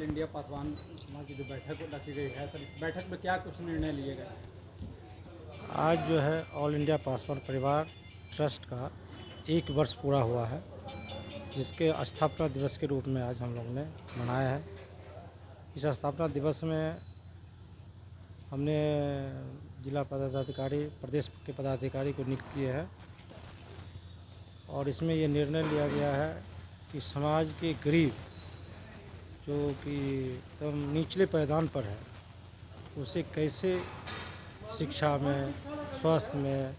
India Paswan समाज की जो बैठक रखी गई है, सर इस बैठक में क्या कुछ निर्णय लिए गए? आज जो है ऑल इंडिया पासवान परिवार ट्रस्ट का 1 वर्ष पूरा हुआ है, जिसके स्थापना दिवस के रूप में आज हम लोग ने मनाया है। इस स्थापना दिवस में हमने जिला पदाधिकारी, प्रदेश के पदाधिकारी को नियुक्त किए हैं और इसमें ये निर्णय लिया गया है कि समाज के गरीब जो कि एकदम निचले पायदान पर है, उसे कैसे शिक्षा में, स्वास्थ्य में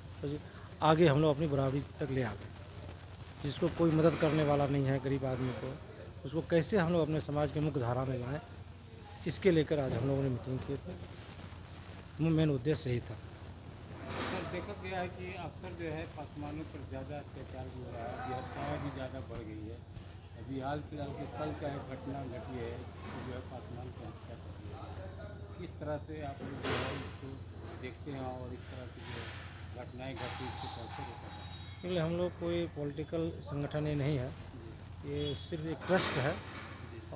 आगे हम लोग अपनी बराबरी तक ले आए। जिसको कोई मदद करने वाला नहीं है, गरीब आदमी को, उसको कैसे हम लोग अपने समाज के मुख्य धारा में लाएं, इसके लेकर आज हम लोगों ने मीटिंग की थी। मेन उद्देश्य यही था। सर देखा गया है कि अक्सर जो है पासवानों पर ज़्यादा अत्याचार भी हो रहा है, हत्याएँ भी ज़्यादा बढ़ गई है। अभी हाल फिलहाल के कल का एक घटना घटी है तो जो है पासवान की हत्या कर दी है। किस तरह से आप लोग जो है इसको देखते हैं और इस तरह की जो घटनाएँ घटी इसको कैसे रोका जाए? इसलिए हम लोग कोई पॉलिटिकल संगठन ही नहीं है, ये सिर्फ एक ट्रस्ट है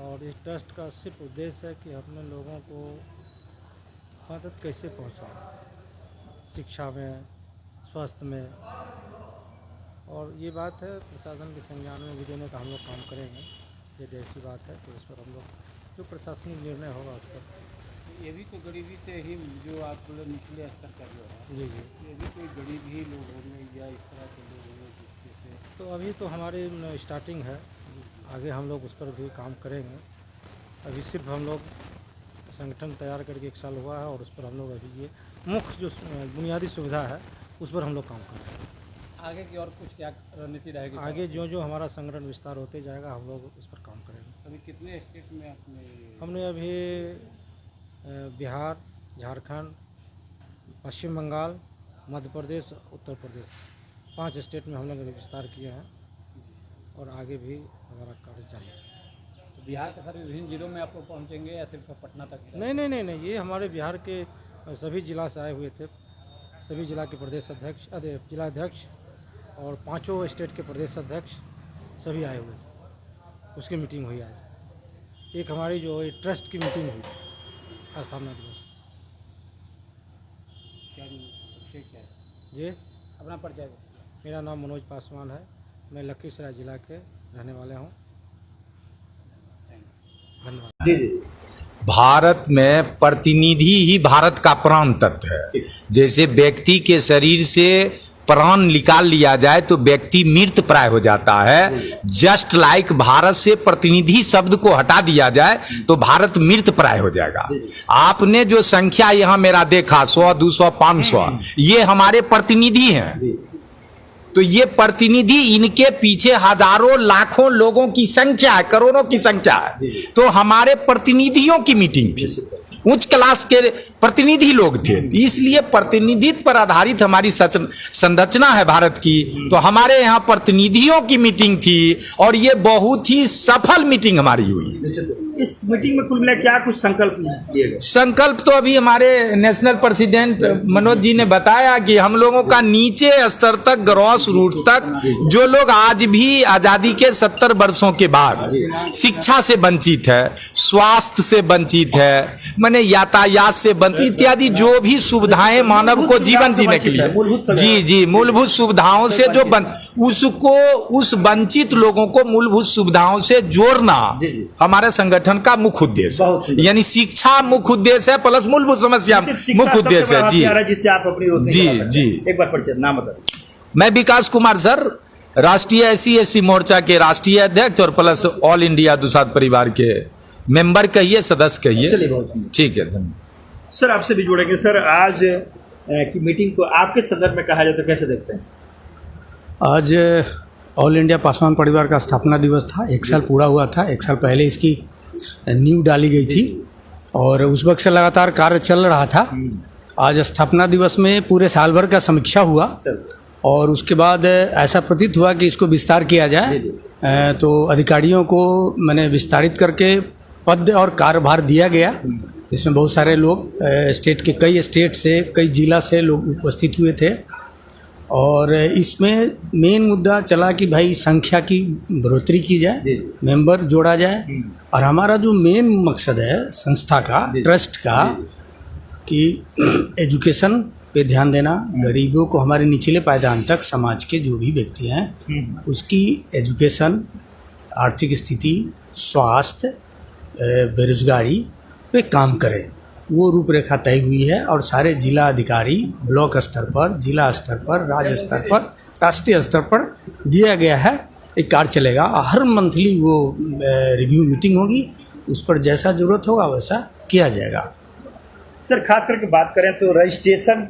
और इस ट्रस्ट का सिर्फ उद्देश्य है कि अपने लोगों को मदद कैसे पहुंचाएं, शिक्षा में, स्वास्थ्य में। और ये बात है प्रशासन के संज्ञान में भी देने का हम लोग काम करेंगे। ये जैसी बात है तो इस पर हम लोग जो प्रशासनिक निर्णय होगा उस पर। ये भी तो गरीबी से ही जो आप लोग निचले स्तर का जो है, जी जी। ये भी कोई गरीब ही लोग होंगे या इस तरह के लोग होंगे जिसके से तो अभी तो हमारी स्टार्टिंग है, आगे हम लोग उस पर भी काम करेंगे। अभी सिर्फ हम लोग संगठन तैयार करके 1 साल हुआ है और उस पर हम लोग अभी ये मुख्य जो बुनियादी सुविधा है उस पर हम लोग काम कर रहे हैं। आगे की और कुछ क्या रणनीति रहेगी? आगे जो जो हमारा संगठन विस्तार होते जाएगा हम लोग उस पर काम करेंगे। अभी कितने स्टेट में आपने? हमने अभी बिहार, झारखंड, पश्चिम बंगाल, मध्य प्रदेश, उत्तर प्रदेश 5 स्टेट में हम लोग विस्तार किए हैं और आगे भी हमारा कार्य जारी है। तो बिहार के सर विभिन्न जिलों में आप लोग पहुँचेंगे या सिर्फ पटना तक? नहीं, ये हमारे बिहार के सभी जिला से आए हुए थे। सभी जिला के प्रदेश अध्यक्ष, जिलाध्यक्ष और 5 स्टेट के प्रदेश अध्यक्ष सभी आए हुए थे। उसकी मीटिंग हुई आज। एक हमारी जो ट्रस्ट की मीटिंग हुई स्थापना दिवस। क्या ठीक है जी, अपना परिचय? मेरा नाम मनोज पासवान है, मैं लखीसराय जिला के रहने वाले हूँ। धन्यवाद। जी जी। भारत में प्रतिनिधि ही भारत का प्राण तत्व है। जैसे व्यक्ति के शरीर से प्राण निकाल लिया जाए तो व्यक्ति मृत प्राय हो जाता है, जस्ट लाइक भारत से प्रतिनिधि शब्द को हटा दिया जाए तो भारत मृत प्राय हो जाएगा। आपने जो संख्या यहाँ मेरा देखा 100, 200, 500, ये हमारे प्रतिनिधि हैं। तो ये प्रतिनिधि, इनके पीछे हजारों लाखों लोगों की संख्या है, करोड़ों की संख्या है। तो हमारे प्रतिनिधियों की मीटिंग थी, उच्च क्लास के प्रतिनिधि लोग थे, इसलिए प्रतिनिधित्व पर आधारित हमारी संरचना है भारत की। तो हमारे यहाँ प्रतिनिधियों की मीटिंग थी और ये बहुत ही सफल मीटिंग हमारी हुई। इस मीटिंग में कुल मिला क्या कुछ संकल्प लिए गए? संकल्प तो अभी हमारे नेशनल प्रेसिडेंट मनोज जी ने बताया कि हम लोगों का नीचे स्तर तक, ग्रॉस रूट तक, जो लोग आज भी आजादी के 70 वर्षों के बाद शिक्षा से वंचित है, स्वास्थ्य से वंचित है, माने यातायात से वंचित, इत्यादि जो भी सुविधाएं मानव को जीवन जीने के लिए, जी मूलभूत सुविधाओं से जो उसको, उस वंचित लोगों को मूलभूत सुविधाओं से जोड़ना हमारे संगठन का मुख्य उद्देश्य, यानी शिक्षा मुख्य उद्देश्य है प्लस मूलभूत समस्या मुख्य उद्देश्य है। जी जिससे आप अपनी जी। एक बार परिचय नाम बताइए। मैं विकास कुमार सर, राष्ट्रीय SC/SC मोर्चा के राष्ट्रीय अध्यक्ष और प्लस ऑल इंडिया दुसाध परिवार के मेंबर कहिए, सदस्य कहिए। ठीक है, धन्यवाद। सर आपसे भी जुड़ेंगे। सर आज की मीटिंग को आपके संदर्भ में कहा जाए तो कैसे देखते हैं? आज ऑल इंडिया पासवान परिवार का स्थापना दिवस था। 1 साल पूरा हुआ था। 1 साल पहले इसकी नींव डाली गई थी और उस वक्त से लगातार कार्य चल रहा था। आज स्थापना दिवस में पूरे साल भर का समीक्षा हुआ और उसके बाद ऐसा प्रतीत हुआ कि इसको विस्तार किया जाए। तो अधिकारियों को मैंने विस्तारित करके पद और कार्यभार दिया गया। इसमें बहुत सारे लोग स्टेट के, कई स्टेट से, कई जिला से लोग उपस्थित हुए थे और इसमें मेन मुद्दा चला कि भाई संख्या की बढ़ोतरी की जाए, मेंबर जोड़ा जाए, और हमारा जो मेन मकसद है संस्था का, ट्रस्ट का, कि एजुकेशन पे ध्यान देना, गरीबों को, हमारे निचले पायदान तक समाज के जो भी व्यक्ति हैं उसकी एजुकेशन, आर्थिक स्थिति, स्वास्थ्य, बेरोजगारी पे काम करें, वो रूपरेखा तय हुई है। और सारे जिला अधिकारी ब्लॉक स्तर पर, जिला स्तर पर, राज्य स्तर पर, राष्ट्रीय स्तर पर दिया गया है। एक कार्य चलेगा, हर मंथली वो रिव्यू मीटिंग होगी, उस पर जैसा ज़रूरत होगा वैसा किया जाएगा। सर खास करके बात करें तो रजिस्ट्रेशन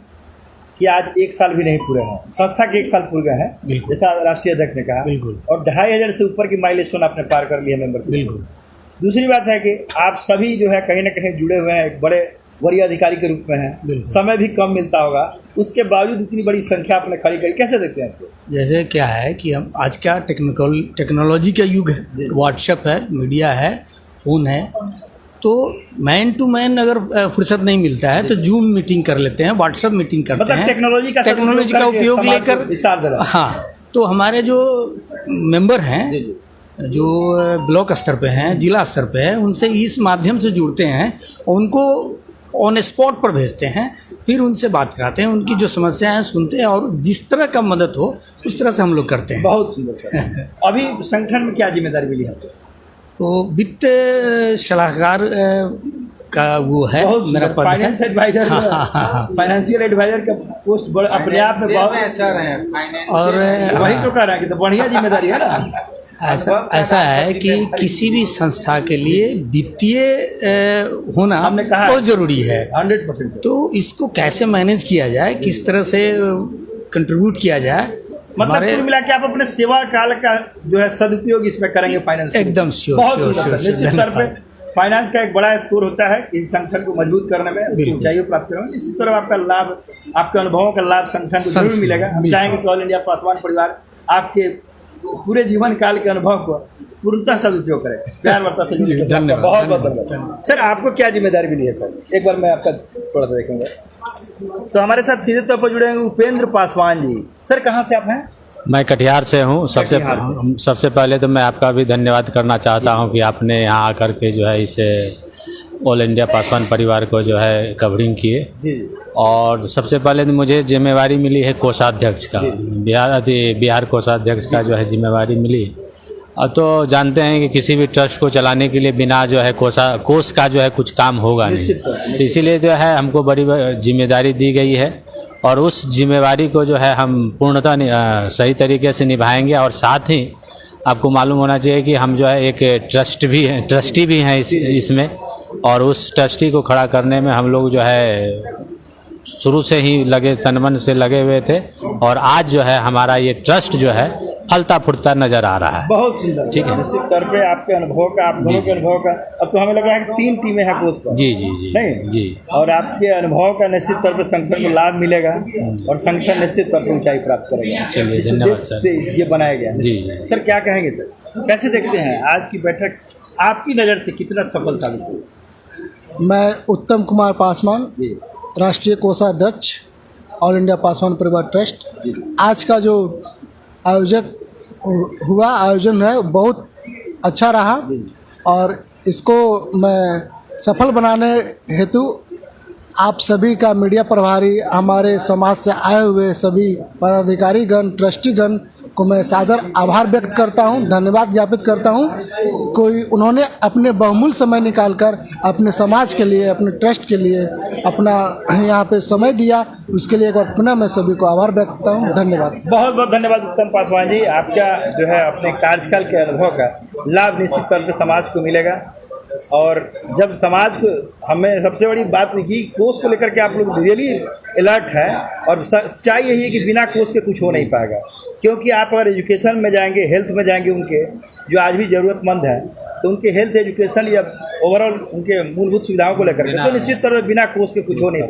कि आज 1 साल भी नहीं पूरे हैं, संस्था के 1 साल पूरे गए हैं, बिल्कुल, जैसा राष्ट्रीय अध्यक्ष ने कहा, बिल्कुल, और 2500 से ऊपर की माइलस्टोन आपने पार कर लिया मेंबरशिप। बिल्कुल। दूसरी बात है कि आप सभी जो है कहीं ना कहीं जुड़े हुए हैं, एक बड़े वरीय अधिकारी के रूप में हैं, समय भी कम मिलता होगा, उसके बावजूद इतनी बड़ी संख्या आपने खड़ी करी, कैसे देखते हैं इसको? जैसे क्या है कि हम आज क्या टेक्नोलॉजी का युग है, व्हाट्सएप है, मीडिया है, फ़ोन है, तो मैन टू मैन अगर फुर्सत नहीं मिलता है तो जूम मीटिंग कर लेते हैं, व्हाट्सएप मीटिंग करते मतलब हैं, टेक्नोलॉजी का उपयोग लेकर। हाँ, तो हमारे जो मेंबर हैं, जो ब्लॉक स्तर पे हैं, जिला स्तर पे हैं, उनसे इस माध्यम से जुड़ते हैं, उनको ऑन स्पॉट पर भेजते हैं, फिर उनसे बात कराते हैं, उनकी जो समस्याएं हैं सुनते हैं, और जिस तरह का मदद हो उस तरह से हम लोग करते हैं। बहुत सुंदर सर। अभी संगठन में क्या जिम्मेदारी मिली है? तो वित्त सलाहकार का वो है मेरा पद है, फाइनेंस एडवाइजर। फाइनेंशियल एडवाइजर का पोस्ट बड़ा अपने आप में बहुत सर है, और वही तो कह रहा है कि तो बढ़िया जिम्मेदारी है ना। ऐसा है कि किसी भी संस्था के लिए वित्तीय होना बहुत ज़रूरी है, 100%। तो इसको कैसे मैनेज किया जाए, किस तरह से कंट्रीब्यूट किया जाए, मतलब कुल मिला के आप अपने सेवा काल का जो है सदुपयोग इसमें करेंगे फाइनेंस? एकदम श्योर। निश्चित तौर पे फाइनेंस का एक बड़ा स्कोर होता है इस संगठन को मजबूत करने में, ऊंचाइयों प्राप्त करने में। निश्चित तरह आपका लाभ, आपके अनुभवों का लाभ संगठन को जरूर मिलेगा। हम चाहेंगे कि ऑल इंडिया पासवान परिवार आपके पूरे जीवन काल के अनुभव को पूर्णतः सदुपयोग करें। प्यार वार्ता से धन्यवाद, बहुत बहुत धन्यवाद। सर आपको क्या जिम्मेदारी मिली है? सर एक बार मैं आपका थोड़ा सा देखूंगा। तो हमारे साथ सीधे तौर पर जुड़े हैं उपेंद्र पासवान जी। सर कहाँ से आप हैं? मैं कटिहार से हूँ। सबसे पहले तो मैं आपका भी धन्यवाद करना चाहता हूँ कि आपने यहाँ आकर के जो है इसे ऑल इंडिया पासवान परिवार को जो है कवरिंग किए। और सबसे पहले तो मुझे जिम्मेवारी मिली है कोषाध्यक्ष का, बिहार कोषाध्यक्ष का जो है जिम्मेवारी मिली। अब तो जानते हैं कि किसी भी ट्रस्ट को चलाने के लिए बिना जो है कोष का जो है कुछ काम होगा नहीं, तो इसीलिए जो है हमको बड़ी जिम्मेदारी दी गई है, और उस जिम्मेवारी को जो है हम पूर्णतः सही तरीके से निभाएंगे। और साथ ही आपको मालूम होना चाहिए कि हम जो है एक ट्रस्टी भी हैं इसमें, और उस ट्रस्टी को खड़ा करने में हम लोग जो है शुरू से ही तन मन से लगे हुए थे, और आज जो है हमारा ये ट्रस्ट जो है फलता फूटता नजर आ रहा है। बहुत सुंदर, ठीक है। निश्चित तौर पे आपके अनुभव का, आप दोनों के अनुभव का, अब तो हमें लग रहा है कि 3 टीमें हैं कोष पर। जी जी जी नहीं जी। और आपके अनुभव का निश्चित तौर पर संगठन को लाभ मिलेगा, और संगठन निश्चित तौर पर ऊंचाई प्राप्त करेगा। चलिए धन्यवाद सर। ये बनाया गया जी। सर क्या कहेंगे सर, कैसे देखते हैं आज की बैठक आपकी नज़र से कितना सफल साबित हुई? मैं उत्तम कुमार पासवान, राष्ट्रीय कोषाध्यक्ष ऑल इंडिया पासवान परिवार ट्रस्ट। आज का जो आयोजन है बहुत अच्छा रहा, और इसको मैं सफल बनाने हेतु आप सभी का, मीडिया प्रभारी, हमारे समाज से आए हुए सभी पदाधिकारीगण, ट्रस्टीगण को मैं सादर आभार व्यक्त करता हूं, धन्यवाद ज्ञापित करता हूं। उन्होंने अपने बहुमूल्य समय निकालकर अपने समाज के लिए, अपने ट्रस्ट के लिए अपना यहाँ पे समय दिया, उसके लिए एक बार पुनः मैं सभी को आभार व्यक्त करता हूँ। धन्यवाद। बहुत बहुत धन्यवाद उत्तम पासवान जी। आपका जो है अपने कार्यकाल के अनुभव का लाभ निश्चित तौर पर समाज को मिलेगा, और जब समाज को, हमें सबसे बड़ी बात की कोष को लेकर के आप लोग रियली अलर्ट है, और सच्चाई यही है कि बिना कोष के कुछ हो नहीं पाएगा। क्योंकि आप अगर एजुकेशन में जाएंगे, हेल्थ में जाएंगे, उनके जो आज भी ज़रूरतमंद है, तो उनके हेल्थ, एजुकेशन या ओवरऑल उनके मूलभूत सुविधाओं को लेकर के, तो निश्चित तौर पर बिना कोष के कुछ हो नहीं पाएगा।